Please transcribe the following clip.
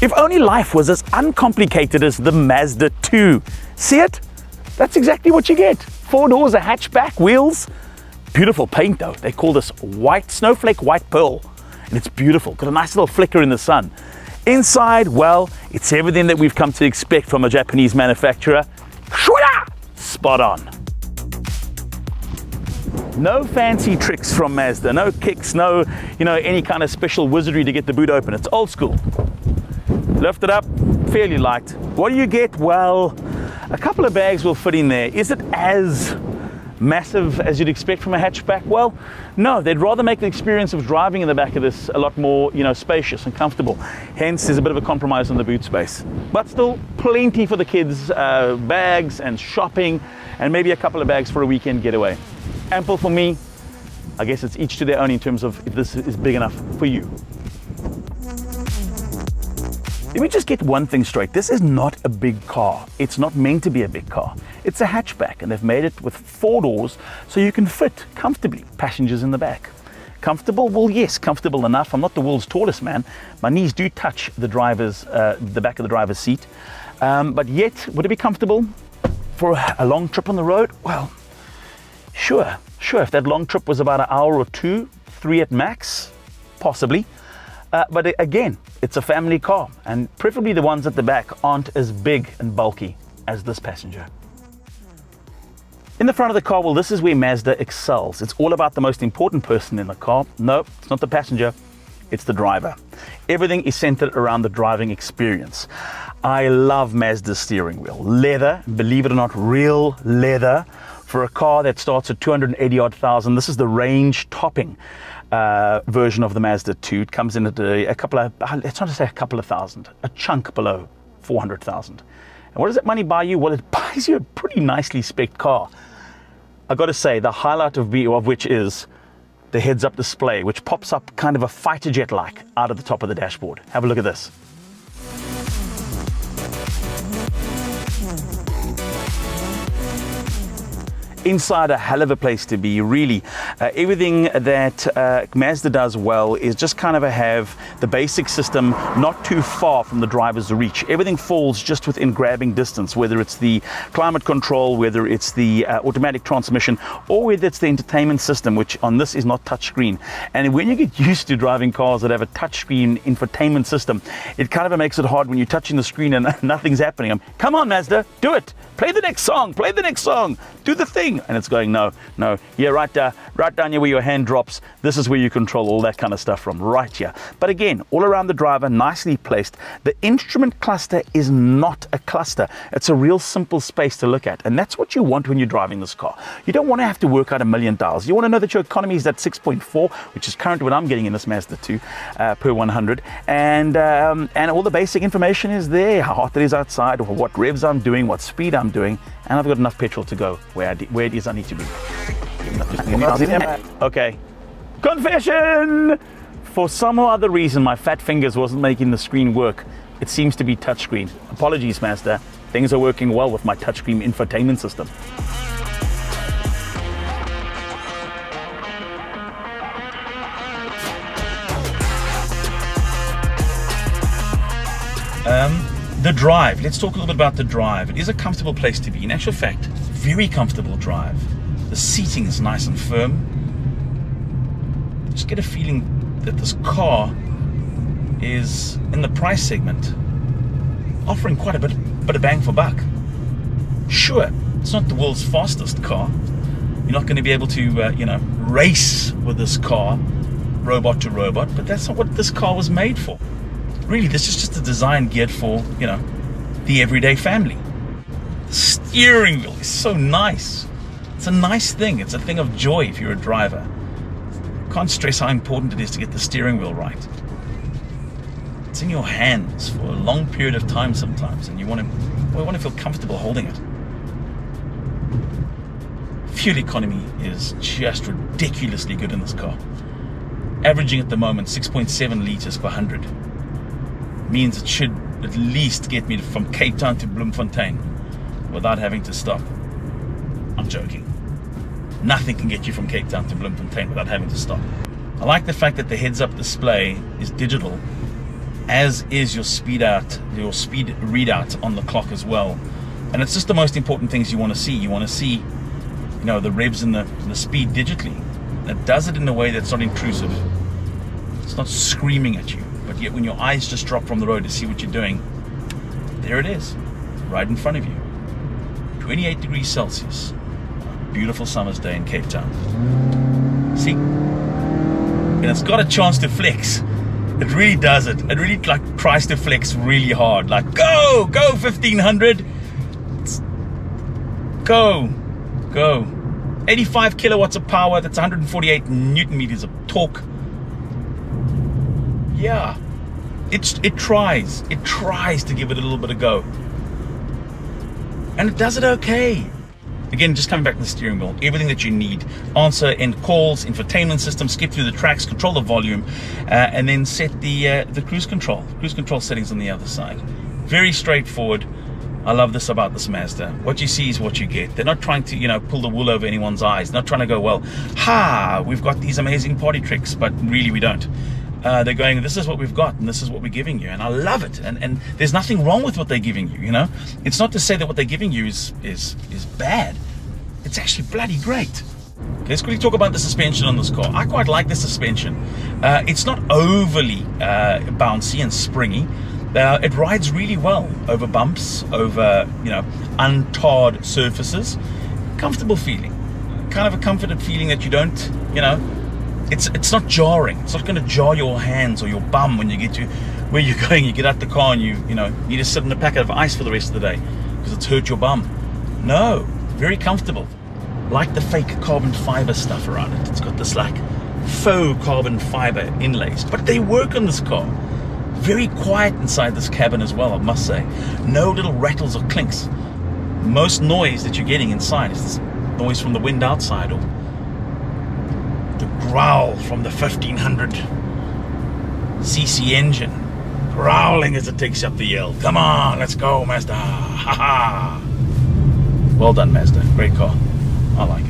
If only life was as uncomplicated as the Mazda 2. See it? That's exactly what you get. 4 doors, a hatchback, wheels. Beautiful paint though. They call this white, snowflake white pearl. And it's beautiful, got a nice little flicker in the sun. Inside, well, it's everything that we've come to expect from a Japanese manufacturer. Spot on. No fancy tricks from Mazda, no kicks, no, any kind of special wizardry to get the boot open. It's old school. Lift it up, fairly light. What do you get? Well, a couple of bags will fit in there. Is it as massive as you'd expect from a hatchback? Well, no, they'd rather make the experience of driving in the back of this a lot more, spacious and comfortable. Hence, there's a bit of a compromise on the boot space. But still, plenty for the kids, bags and shopping, and maybe a couple of bags for a weekend getaway. Ample for me. I guess it's each to their own in terms of if this is big enough for you. Let me just get one thing straight. This is not a big car. It's not meant to be a big car. It's a hatchback, and they've made it with 4 doors so you can fit comfortably passengers in the back. Comfortable? Well, yes, comfortable enough. I'm not the world's tallest man. My knees do touch the back of the driver's seat. But yet, would it be comfortable for a long trip on the road? Well, sure. If that long trip was about an hour or 2, 3 at max, possibly. But again, it's a family car, and preferably the ones at the back aren't as big and bulky as this passenger. In the front of the car, well, this is where Mazda excels. It's all about the most important person in the car. No, it's not the passenger, it's the driver. Everything is centered around the driving experience. I love Mazda's steering wheel. Leather, believe it or not, real leather. For a car that starts at 280-odd thousand, this is the range-topping version of the Mazda 2. It comes in at a couple of, let's not say a couple of thousand, a chunk below 400,000. And what does that money buy you? Well, it buys you a pretty nicely spec'd car. I've got to say, the highlight of which is the heads-up display, which pops up kind of a fighter jet-like out of the top of the dashboard. Have a look at this. Inside, a hell of a place to be, really. Everything that Mazda does well is just kind of have the basic system not too far from the driver's reach. Everything falls just within grabbing distance, whether it's the climate control, whether it's the automatic transmission, or whether it's the entertainment system, which on this is not touchscreen. And when you get used to driving cars that have a touchscreen infotainment system, it kind of makes it hard when you're touching the screen and nothing's happening. Come on, Mazda, do it. Play the next song, do the thing. And it's going, no. Yeah, right down here where your hand drops, this is where you control all that kind of stuff from, right here. But again, all around the driver, nicely placed. The instrument cluster is not a cluster. It's a real simple space to look at. And that's what you want when you're driving this car. You don't want to have to work out $1 million. You want to know that your economy is at 6.4, which is currently what I'm getting in this Mazda 2 per 100. And all the basic information is there, how hot it is outside, what revs I'm doing, what speed I'm doing, and I've got enough petrol to go where it is I need to be. Okay, confession! For some or other reason, my fat fingers wasn't making the screen work. It seems to be touchscreen. Apologies, Mazda. Things are working well with my touchscreen infotainment system. The drive. Let's talk a little bit about the drive. It is a comfortable place to be. In actual fact, very comfortable drive. The seating is nice and firm. Just get a feeling that this car is in the price segment, offering quite a bit of bang for buck. Sure, it's not the world's fastest car. You're not going to be able to, race with this car, robot to robot, but that's not what this car was made for. Really, this is just a design geared for, the everyday family. The steering wheel is so nice. It's a nice thing. It's a thing of joy if you're a driver. Can't stress how important it is to get the steering wheel right. It's in your hands for a long period of time sometimes, and you want to feel comfortable holding it. Fuel economy is just ridiculously good in this car. Averaging at the moment 6.7 liters per 100. Means it should at least get me from Cape Town to Bloemfontein without having to stop. I'm joking. Nothing can get you from Cape Town to Bloemfontein without having to stop. I like the fact that the heads-up display is digital as is your speed readout on the clock as well. And it's just the most important things you want to see. You want to see, you know, the revs and the speed digitally. It does it in a way that's not intrusive. It's not screaming at you, but yet when your eyes just drop from the road to see what you're doing, there it is, right in front of you. 28 degrees Celsius. Beautiful summer's day in Cape Town. See? And it's got a chance to flex. It really does it. It really like tries to flex really hard. Like, go 1500. Go. 85 kilowatts of power. That's 148 Newton meters of torque. Yeah. It tries to give it a little bit of go. And it does it okay. Again, just coming back to the steering wheel, everything that you need. Answer end calls, infotainment system, skip through the tracks, control the volume, and then set the cruise control settings on the other side. Very straightforward. I love this about this Mazda. What you see is what you get. They're not trying to, you know, pull the wool over anyone's eyes. They're not trying to go, well, we've got these amazing party tricks, but really we don't. They're going, this is what we've got, and this is what we're giving you, and I love it. And there's nothing wrong with what they're giving you, you know. It's not to say that what they're giving you is bad. It's actually bloody great. Okay, let's quickly talk about the suspension on this car. I quite like the suspension. It's not overly bouncy and springy. It rides really well over bumps, over, you know, untarred surfaces. Comfortable feeling, kind of a comforted feeling that you don't, you know. It's not jarring. It's not going to jar your hands or your bum when you get to where you're going. You get out the car and you know, you just sit in a packet of ice for the rest of the day because it's hurt your bum. No, very comfortable. Like the fake carbon fiber stuff around it. It's got this like faux carbon fiber inlays, but they work on this car. Very quiet inside this cabin as well, I must say. No little rattles or clinks. Most noise that you're getting inside is this noise from the wind outside or the growl from the 1500 cc engine, growling as it takes up the hill. Come on, let's go, Mazda. Ha ha. Well done, Mazda. Great car. I like it.